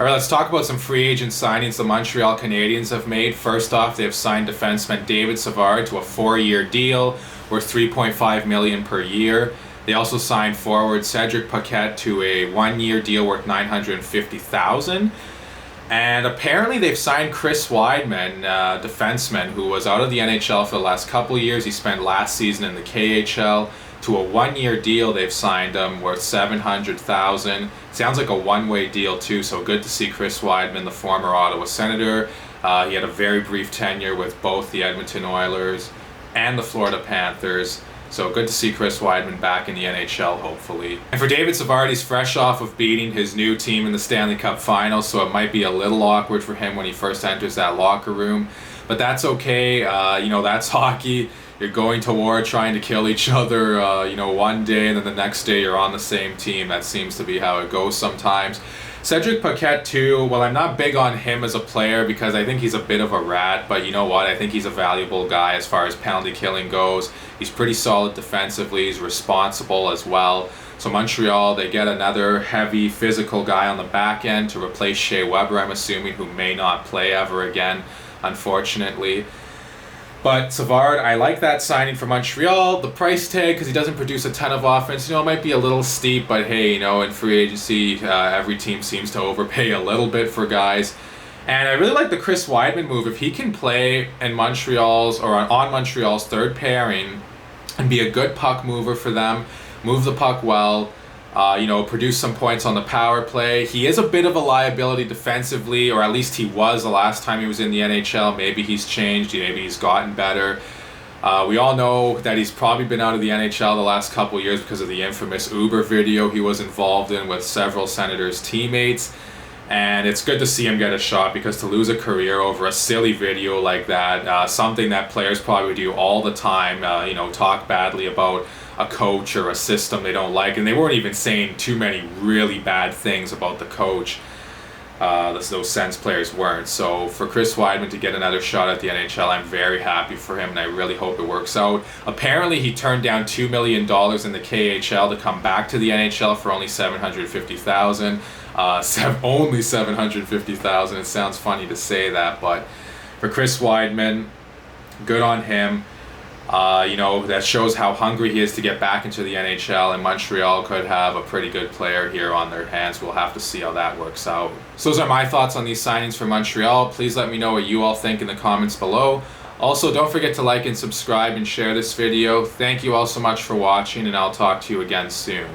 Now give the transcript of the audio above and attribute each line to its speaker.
Speaker 1: All right, let's talk about some free agent signings the Montreal Canadiens have made. First off, they have signed defenseman David Savard to a 4-year deal worth $3.5 million per year. They also signed forward Cedric Paquette to a 1-year deal worth $950,000. And apparently they've signed Chris Wideman, defenseman, who was out of the NHL for the last couple of years. He spent last season in the KHL. To a 1-year deal they've signed him worth $700,000. Sounds like a one-way deal too, so good to see Chris Wideman, the former Ottawa Senator. He had a very brief tenure with both the Edmonton Oilers and the Florida Panthers. So good to see Chris Wideman back in the NHL, hopefully. And for David Savard, he's fresh off of beating his new team in the Stanley Cup Finals, so it might be a little awkward for him when he first enters that locker room. But that's okay. That's hockey. You're going to war trying to kill each other, one day, and then the next day you're on the same team. That seems to be how it goes sometimes. Cedric Paquette too, well, I'm not big on him as a player because I think he's a bit of a rat, but you know what? I think he's a valuable guy as far as penalty killing goes. He's pretty solid defensively. He's responsible as well. So Montreal, they get another heavy physical guy on the back end to replace Shea Weber, I'm assuming, who may not play ever again, unfortunately. But Savard, I like that signing for Montreal. The price tag, because he doesn't produce a ton of offense, it might be a little steep, but hey, in free agency, every team seems to overpay a little bit for guys. And I really like the Chris Wideman move. If he can play in Montreal's, or on Montreal's third pairing and be a good puck mover for them, move the puck well, produce some points on the power play. He is a bit of a liability defensively, or at least he was the last time he was in the NHL. Maybe he's changed, maybe he's gotten better. We all know that he's probably been out of the NHL the last couple of years because of the infamous Uber video he was involved in with several Senators' teammates. And it's good to see him get a shot, because to lose a career over a silly video like that, something that players probably do all the time, talk badly about a coach or a system they don't like, and they weren't even saying too many really bad things about the coach. Those Sens players weren't. So for Chris Wideman to get another shot at the NHL, I'm very happy for him, and I really hope it works out. Apparently he turned down $2 million in the KHL to come back to the NHL for only $750,000. Only $750,000. It sounds funny to say that, but for Chris Wideman, good on him. That shows how hungry he is to get back into the NHL, and Montreal could have a pretty good player here on their hands. We'll have to see how that works out. So those are my thoughts on these signings for Montreal. Please let me know what you all think in the comments below. Also, don't forget to like and subscribe and share this video. Thank you all so much for watching, and I'll talk to you again soon.